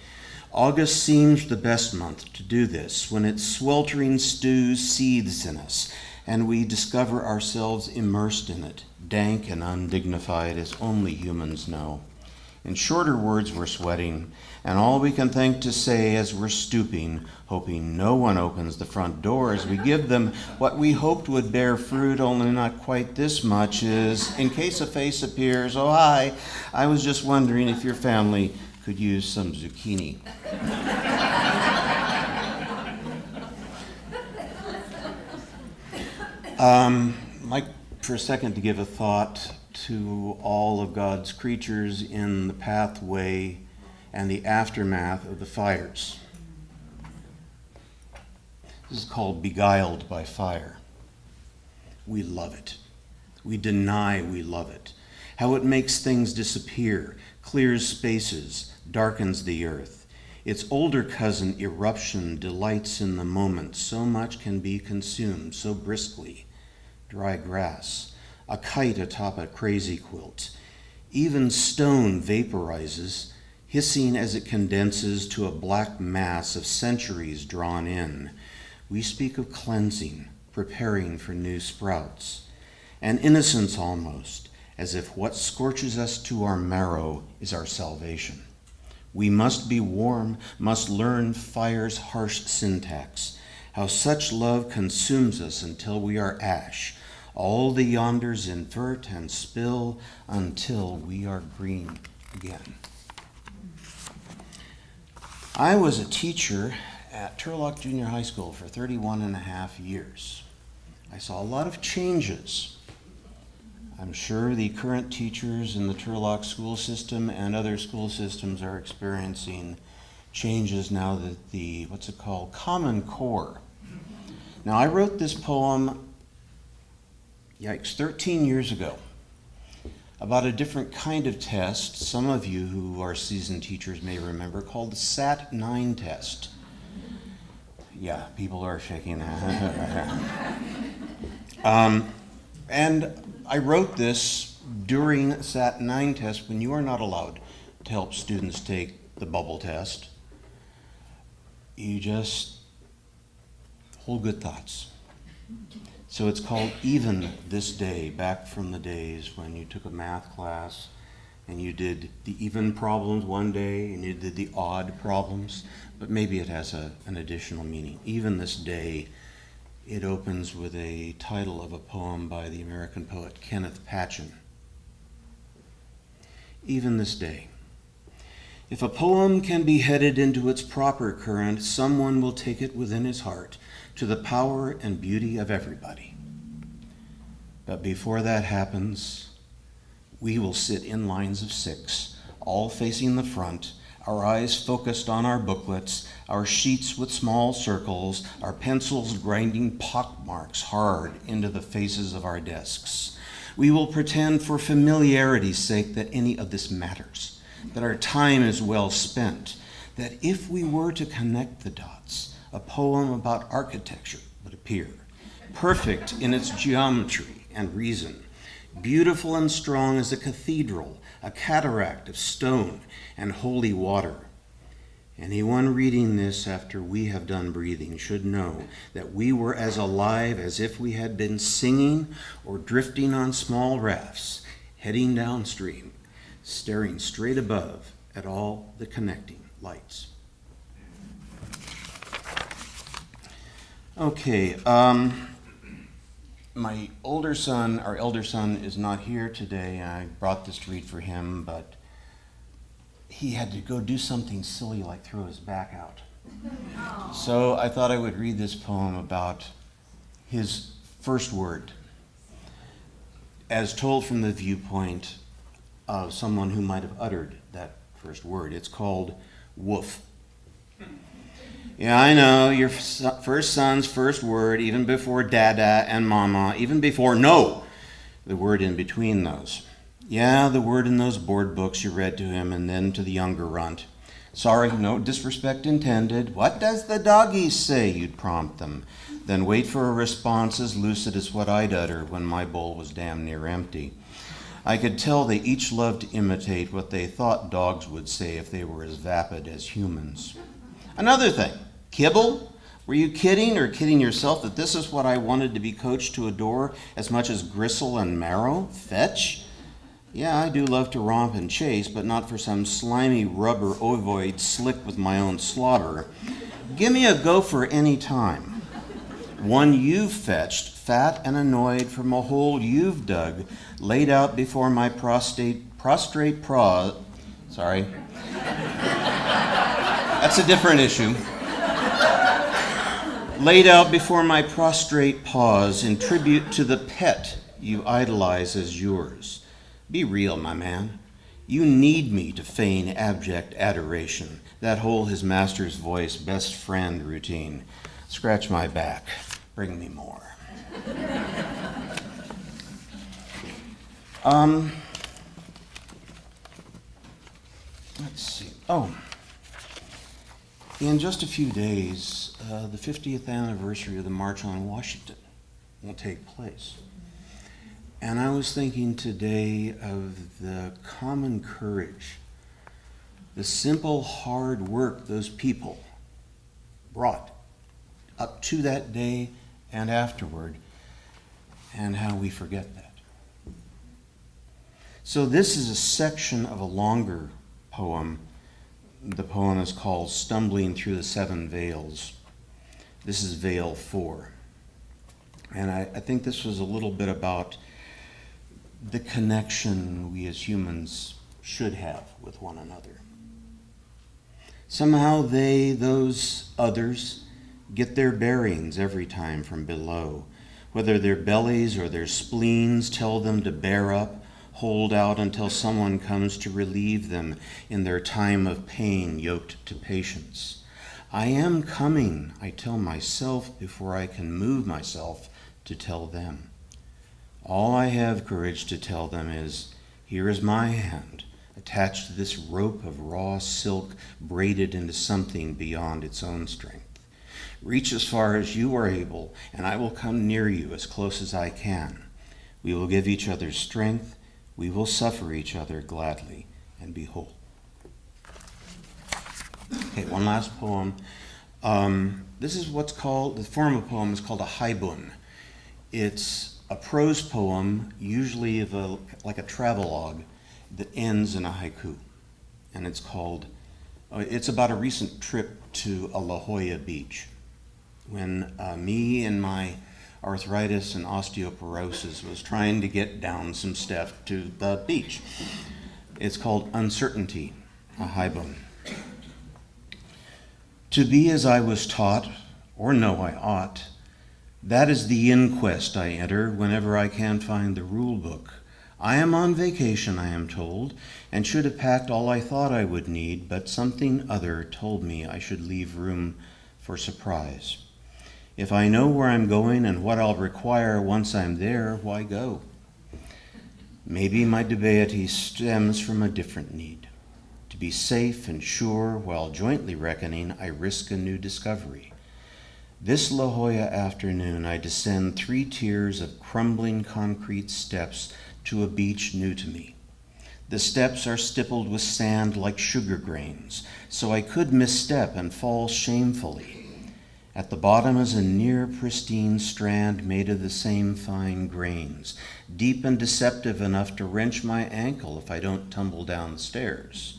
August seems the best month to do this, when its sweltering stew seethes in us, and we discover ourselves immersed in it, dank and undignified as only humans know. In shorter words, we're sweating, and all we can think to say as we're stooping, hoping no one opens the front door as we give them what we hoped would bear fruit, only not quite this much, is, in case a face appears, oh hi, I was just wondering if your family could use some zucchini. I'd like for a second to give a thought to all of God's creatures in the pathway and the aftermath of the fires. This is called Beguiled by Fire. We love it. We deny we love it. How it makes things disappear, clears spaces, darkens the earth. Its older cousin, eruption, delights in the moment. So much can be consumed so briskly. Dry grass, a kite atop a crazy quilt. Even stone vaporizes, hissing as it condenses to a black mass of centuries drawn in. We speak of cleansing, preparing for new sprouts. An innocence almost, as if what scorches us to our marrow is our salvation. We must be warm, must learn fire's harsh syntax, how such love consumes us until we are ash. All the yonders invert and spill until we are green again. I was a teacher at Turlock Junior High School for 31 and a half years. I saw a lot of changes. I'm sure the current teachers in the Turlock school system and other school systems are experiencing changes now that the, Common Core. Now, I wrote this poem 13 years ago, about a different kind of test, some of you who are seasoned teachers may remember, called the SAT-9 test. Yeah, people are shaking their head. And I wrote this during a SAT-9 test when you are not allowed to help students take the bubble test. You just hold good thoughts. So it's called Even This Day, back from the days when you took a math class and you did the even problems one day and you did the odd problems, but maybe it has an additional meaning. Even This Day, it opens with a title of a poem by the American poet Kenneth Patchen. Even this day. If a poem can be headed into its proper current, someone will take it within his heart to the power and beauty of everybody. But before that happens, we will sit in lines of 6, all facing the front, our eyes focused on our booklets, our sheets with small circles, our pencils grinding pockmarks hard into the faces of our desks. We will pretend for familiarity's sake that any of this matters, that our time is well spent, that if we were to connect the dots, a poem about architecture would appear, perfect in its geometry and reason, beautiful and strong as a cathedral, a cataract of stone and holy water. Anyone reading this after we have done breathing should know that we were as alive as if we had been singing or drifting on small rafts, heading downstream, staring straight above at all the connecting lights. Okay, my older son, our elder son, is not here today. I brought this to read for him, but he had to go do something silly like throw his back out. So I thought I would read this poem about his first word, as told from the viewpoint of someone who might have uttered that first word. It's called woof. Yeah, I know, your first son's first word, even before dada and mama, even before no, the word in between those. Yeah, the word in those board books you read to him, and then to the younger runt. Sorry, no disrespect intended. What does the doggies say? You'd prompt them. Then wait for a response as lucid as what I'd utter when my bowl was damn near empty. I could tell they each loved to imitate what they thought dogs would say if they were as vapid as humans. Another thing, kibble? Were you kidding or kidding yourself that this is what I wanted to be coached to adore as much as gristle and marrow? Fetch? Yeah, I do love to romp and chase, but not for some slimy rubber ovoid slick with my own slobber. Give me a gopher any time. One you've fetched, fat and annoyed from a hole you've dug, laid out before my prostrate sorry. That's a different issue. Laid out before my prostrate paws in tribute to the pet you idolize as yours. Be real, my man. You need me to feign abject adoration, that whole his master's voice, best friend routine. Scratch my back. Bring me more. Let's see. In just a few days, the 50th anniversary of the March on Washington will take place. And I was thinking today of the common courage, the simple hard work those people brought up to that day and afterward, and how we forget that. So this is a section of a longer poem. The poem is called Stumbling Through the Seven Veils. This is Veil 4. And I think this was a little bit about the connection we as humans should have with one another. Somehow those others, get their bearings every time from below, whether their bellies or their spleens tell them to bear up, hold out until someone comes to relieve them in their time of pain, yoked to patience. I am coming, I tell myself before I can move myself to tell them. All I have courage to tell them is, here is my hand, attached to this rope of raw silk braided into something beyond its own strength. Reach as far as you are able, and I will come near you as close as I can. We will give each other strength. We will suffer each other gladly and be whole. Okay, one last poem. This is what's called, the form of poem is called a haibun. It's a prose poem, usually like a travelogue, that ends in a haiku. And it's about a recent trip to a La Jolla beach when me and my arthritis and osteoporosis was trying to get down some steps to the beach. It's called Uncertainty, a haibun. To be as I was taught, or know I ought, that is the inquest I enter whenever I can't find the rule book. I am on vacation, I am told, and should have packed all I thought I would need, but something other told me I should leave room for surprise. If I know where I'm going and what I'll require once I'm there, why go? Maybe my debiety stems from a different need. To be safe and sure while jointly reckoning, I risk a new discovery. This La Jolla afternoon, I descend 3 tiers of crumbling concrete steps to a beach new to me. The steps are stippled with sand like sugar grains, so I could misstep and fall shamefully. At the bottom is a near pristine strand made of the same fine grains, deep and deceptive enough to wrench my ankle if I don't tumble down the stairs.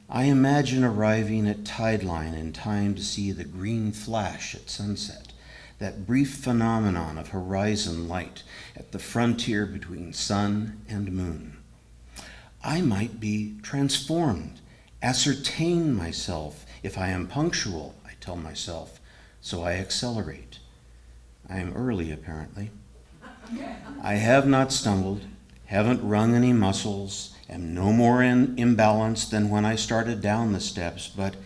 I imagine arriving at Tideline in time to see the green flash at sunset, that brief phenomenon of horizon light at the frontier between sun and moon. I might be transformed, ascertain myself if I am punctual, I tell myself, so I accelerate. I am early, apparently. I have not stumbled, haven't wrung any muscles, am no more in imbalance than when I started down the steps, but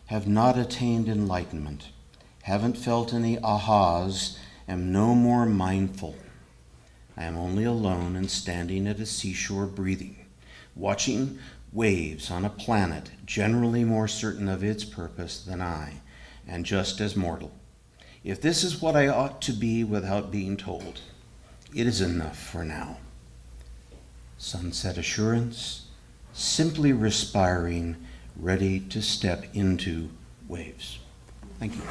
have not attained enlightenment, haven't felt any ahas, am no more mindful. I am only alone and standing at a seashore breathing, watching waves on a planet generally more certain of its purpose than I, and just as mortal. If this is what I ought to be without being told, it is enough for now. Sunset assurance, simply respiring, ready to step into waves. Thank you.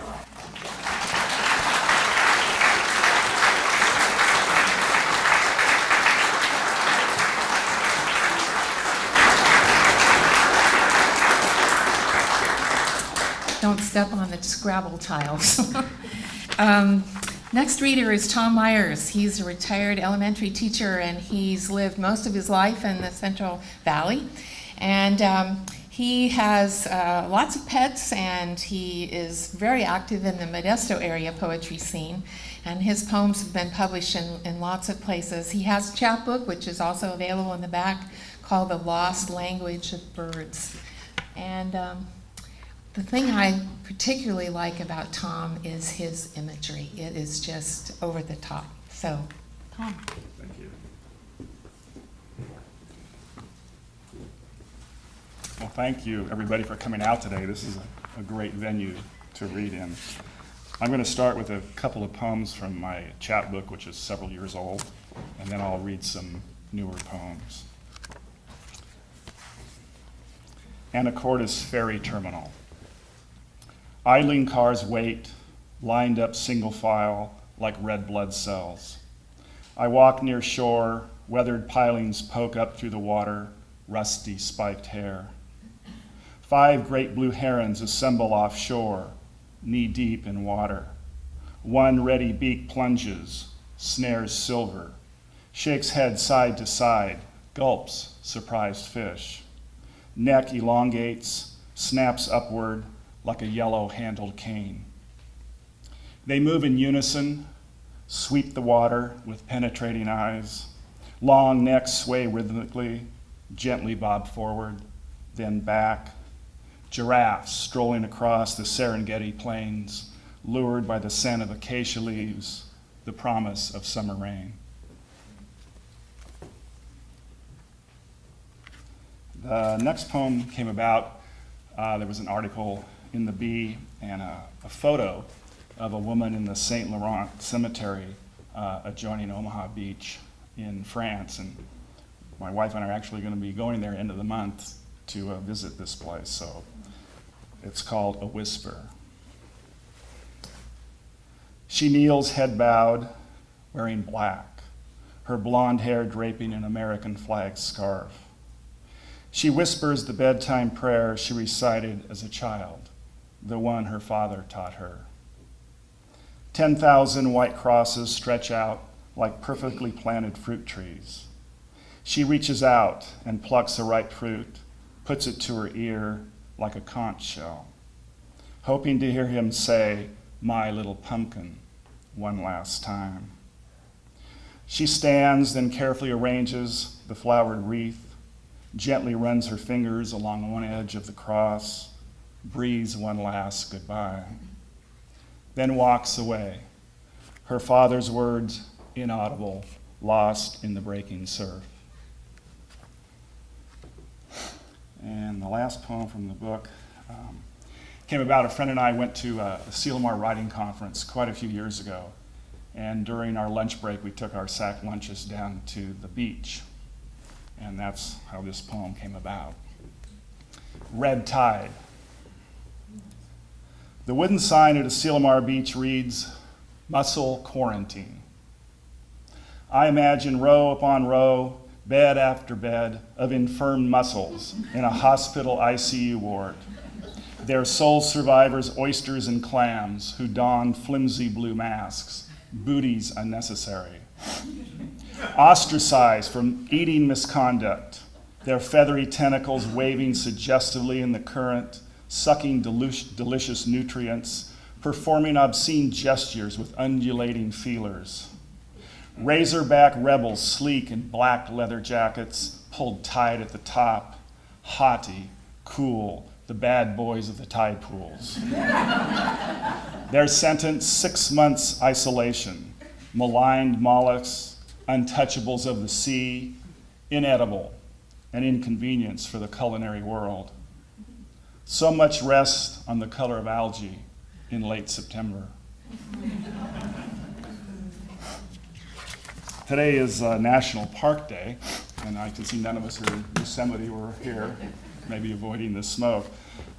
Don't step on the Scrabble tiles. Next reader is Tom Myers. He's a retired elementary teacher, and he's lived most of his life in the Central Valley. And he has lots of pets, and he is very active in the Modesto area poetry scene. And his poems have been published in lots of places. He has a chapbook, which is also available in the back, called The Lost Language of Birds. And the thing I particularly like about Tom is his imagery. It is just over the top. So, Tom. Thank you. Well, thank you, everybody, for coming out today. This is a great venue to read in. I'm going to start with a couple of poems from my chapbook, which is several years old, and then I'll read some newer poems. Anacortes Ferry Terminal. Idling cars wait, lined up single file like red blood cells. I walk near shore, weathered pilings poke up through the water, rusty spiked hair. 5 great blue herons assemble offshore, knee-deep in water. One ready beak plunges, snares silver, shakes head side to side, gulps surprised fish. Neck elongates, snaps upward, like a yellow-handled cane. They move in unison, sweep the water with penetrating eyes. Long necks sway rhythmically, gently bob forward, then back. Giraffes strolling across the Serengeti plains, lured by the scent of acacia leaves, the promise of summer rain. The next poem came about, there was an article in the Bee and a photo of a woman in the Saint Laurent Cemetery adjoining Omaha Beach in France. And my wife and I are actually going to be going there end of the month to visit this place. So it's called A Whisper. She kneels head bowed, wearing black, her blonde hair draping an American flag scarf. She whispers the bedtime prayer she recited as a child, the one her father taught her. 10,000 white crosses stretch out like perfectly planted fruit trees. She reaches out and plucks a ripe fruit, puts it to her ear like a conch shell, hoping to hear him say, "My little pumpkin," one last time. She stands, then carefully arranges the flowered wreath, gently runs her fingers along one edge of the cross, breathes one last goodbye, then walks away, her father's words inaudible, lost in the breaking surf. And the last poem from the book came about. A friend and I went to a Selamar writing conference quite a few years ago. And during our lunch break, we took our sack lunches down to the beach. And that's how this poem came about. Red Tide. The wooden sign at a Selamar beach reads, "Muscle Quarantine." I imagine row upon row, bed after bed of infirm muscles in a hospital ICU ward. Their sole survivors, oysters and clams, who don flimsy blue masks, booties unnecessary. Ostracized from eating misconduct, their feathery tentacles waving suggestively in the current, sucking delicious nutrients, performing obscene gestures with undulating feelers. Razorback rebels, sleek in black leather jackets, pulled tight at the top, haughty, cool, the bad boys of the tide pools. Their sentence, 6 months isolation, maligned mollusks, untouchables of the sea, inedible, an inconvenience for the culinary world. So much rest on the color of algae in late September. Today is National Park Day, and I can see none of us are in Yosemite. We're here, maybe avoiding the smoke.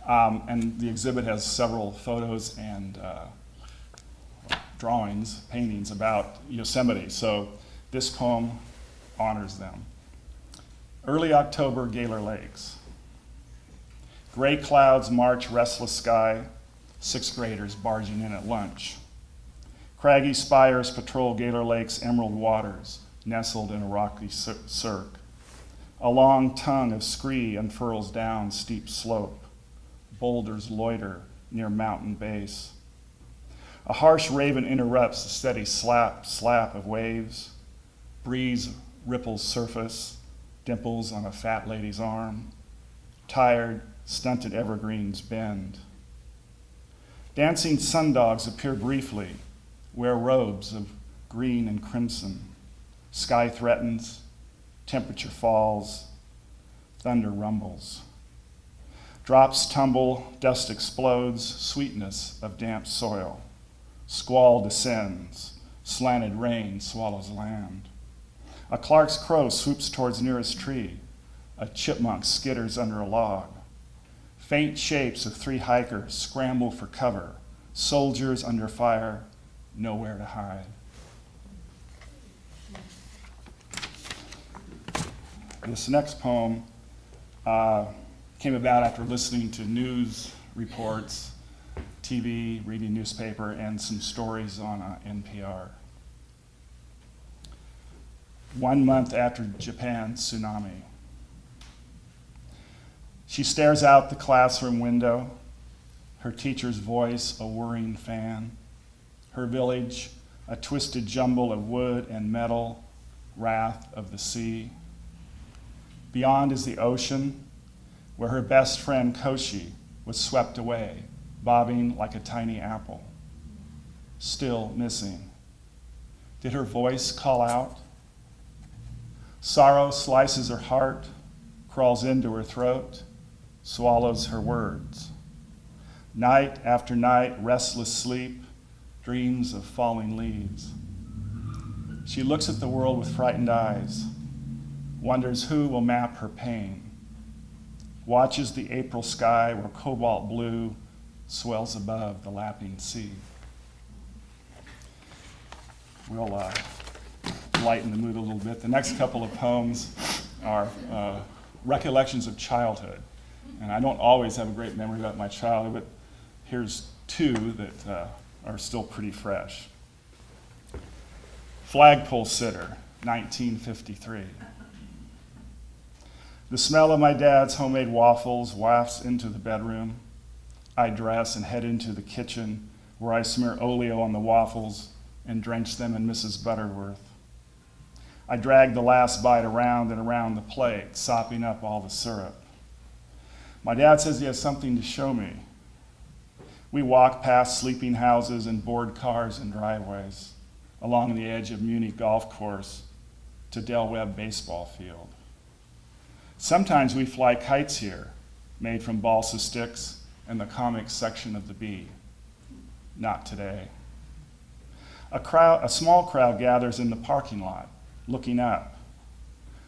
And the exhibit has several photos and drawings, paintings about Yosemite. So this poem honors them. Early October, Gaylor Lakes. Gray clouds march restless sky, 6th graders barging in at lunch. Craggy spires patrol Gaylor Lake's emerald waters, nestled in a rocky cirque. A long tongue of scree unfurls down steep slope. Boulders loiter near mountain base. A harsh raven interrupts the steady slap of waves. Breeze ripples surface, dimples on a fat lady's arm. Tired, stunted evergreens bend. Dancing sundogs appear briefly, wear robes of green and crimson. Sky threatens, temperature falls, thunder rumbles. Drops tumble, dust explodes, sweetness of damp soil. Squall descends, slanted rain swallows land. A Clark's crow swoops towards nearest tree. A chipmunk skitters under a log. Faint shapes of 3 hikers scramble for cover. Soldiers under fire, nowhere to hide. This next poem came about after listening to news reports, TV, reading newspaper, and some stories on NPR. 1 month after Japan's tsunami. She stares out the classroom window, her teacher's voice a whirring fan, her village a twisted jumble of wood and metal, wrath of the sea. Beyond is the ocean, where her best friend Koshi was swept away, bobbing like a tiny apple. Still missing. Did her voice call out? Sorrow slices her heart, crawls into her throat, swallows her words. Night after night, restless sleep, dreams of falling leaves. She looks at the world with frightened eyes, wonders who will map her pain, watches the April sky where cobalt blue swells above the lapping sea. We'll lighten the mood a little bit. The next couple of poems are recollections of childhood. And I don't always have a great memory about my childhood, but here's two that are still pretty fresh. Flagpole Sitter, 1953. The smell of my dad's homemade waffles wafts into the bedroom. I dress and head into the kitchen where I smear oleo on the waffles and drench them in Mrs. Butterworth. I drag the last bite around and around the plate, sopping up all the syrup. My dad says he has something to show me. We walk past sleeping houses and bored cars and driveways, along the edge of Muni Golf Course to Del Webb Baseball Field. Sometimes we fly kites here, made from balsa sticks and the comics section of the Bee. Not today. A small crowd gathers in the parking lot, looking up.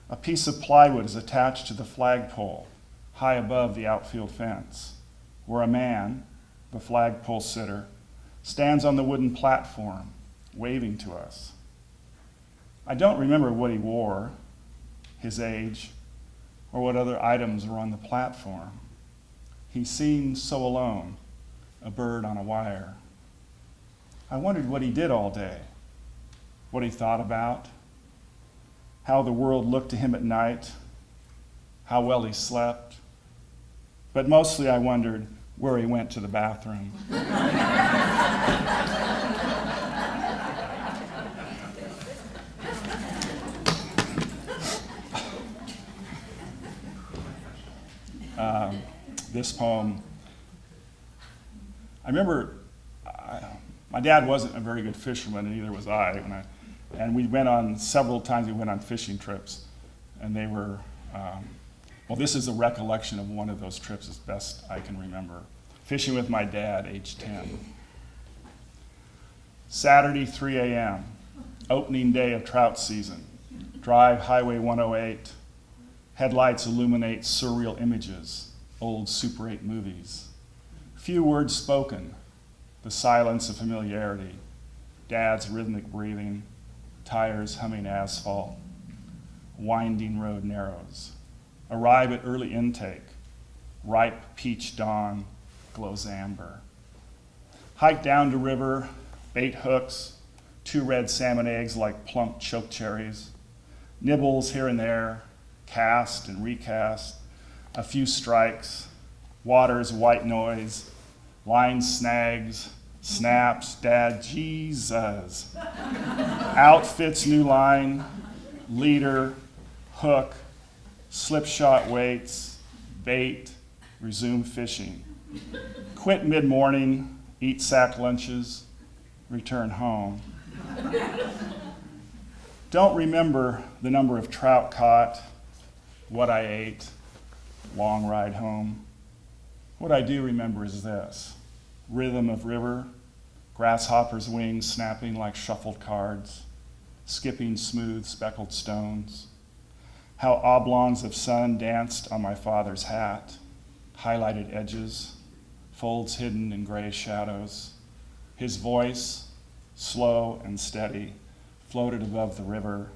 A piece of plywood is attached to the flagpole, high above the outfield fence, where a man, the flagpole sitter, stands on the wooden platform, waving to us. I don't remember what he wore, his age, or what other items were on the platform. He seemed so alone, a bird on a wire. I wondered what he did all day, what he thought about, how the world looked to him at night, how well he slept. But mostly I wondered where he went to the bathroom. This poem, I remember my dad wasn't a very good fisherman, and neither was I. And we went on several times, we went on fishing trips, and they were, well, this is a recollection of one of those trips as best I can remember. Fishing with my dad, age 10. Saturday, 3 a.m., opening day of trout season. Drive Highway 108. Headlights illuminate surreal images, old Super 8 movies. Few words spoken, the silence of familiarity. Dad's rhythmic breathing, tires humming asphalt. Winding road narrows. Arrive at early intake. Ripe peach dawn glows amber. Hike down to river, bait hooks, 2 red salmon eggs like plump choke cherries. Nibbles here and there, cast and recast. A few strikes, water's white noise, line snags, snaps, dad, Jesus. Outfits new line, leader, hook, slip shot weights, bait, resume fishing. Quit mid-morning, eat sack lunches, return home. Don't remember the number of trout caught, what I ate, long ride home. What I do remember is this: rhythm of river, grasshopper's wings snapping like shuffled cards, skipping smooth speckled stones. How oblongs of sun danced on my father's hat, highlighted edges, folds hidden in gray shadows. His voice, slow and steady, floated above the river.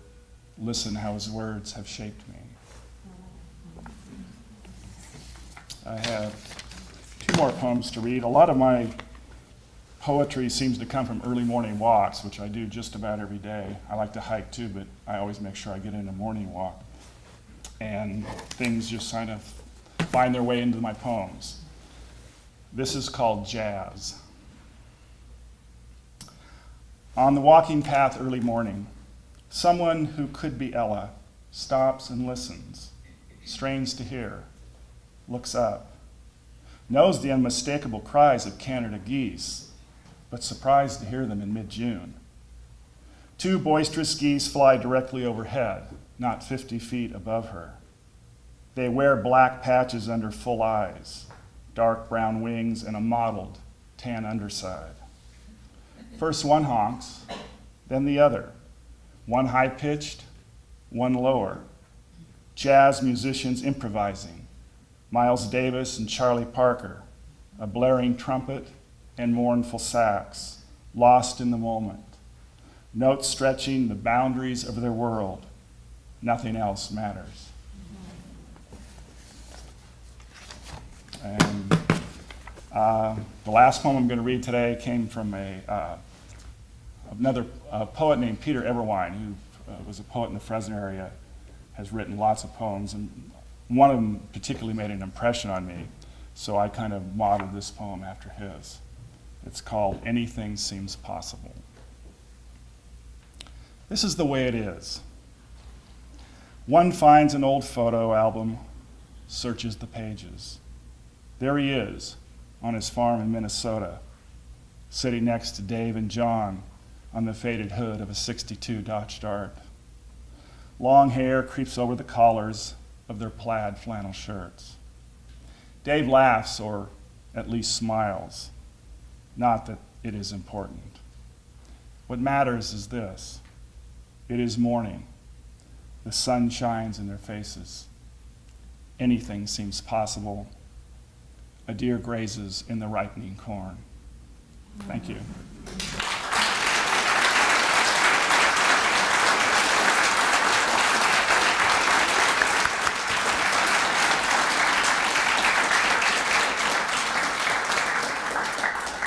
Listen how his words have shaped me. I have 2 more poems to read. A lot of my poetry seems to come from early morning walks, which I do just about every day. I like to hike too, but I always make sure I get in a morning walk. And things just kind of find their way into my poems. This is called Jazz. On the walking path early morning, someone who could be Ella stops and listens, strains to hear, looks up, knows the unmistakable cries of Canada geese, but surprised to hear them in mid-June. 2 boisterous geese fly directly overhead, not 50 feet above her. They wear black patches under full eyes, dark brown wings, and a mottled tan underside. First one honks, then the other, one high-pitched, one lower. Jazz musicians improvising. Miles Davis and Charlie Parker, a blaring trumpet and mournful sax, lost in the moment. notes stretching the boundaries of their world. Nothing else matters. And the last poem I'm going to read today came from another poet named Peter Eberwein, who was a poet in the Fresno area, has written lots of poems, and one of them particularly made an impression on me, so I kind of modeled this poem after his. It's called Anything Seems Possible. This is the way it is. One finds an old photo album, searches the pages. There he is, on his farm in Minnesota, sitting next to Dave and John on the faded hood of a '62 Dodge Dart. Long hair creeps over the collars of their plaid flannel shirts. Dave laughs, or at least smiles. Not that it is important. What matters is this. It is morning. The sun shines in their faces. Anything seems possible. A deer grazes in the ripening corn. Thank you.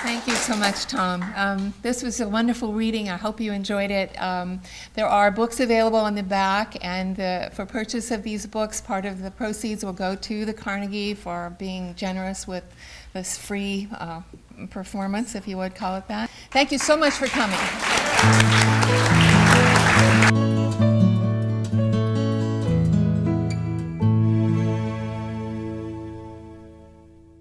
Thank you so much, Tom. This was a wonderful reading. I hope you enjoyed it. There are books available on the back, and for purchase of these books, part of the proceeds will go to the Carnegie for being generous with this free performance, if you would call it that. Thank you so much for coming.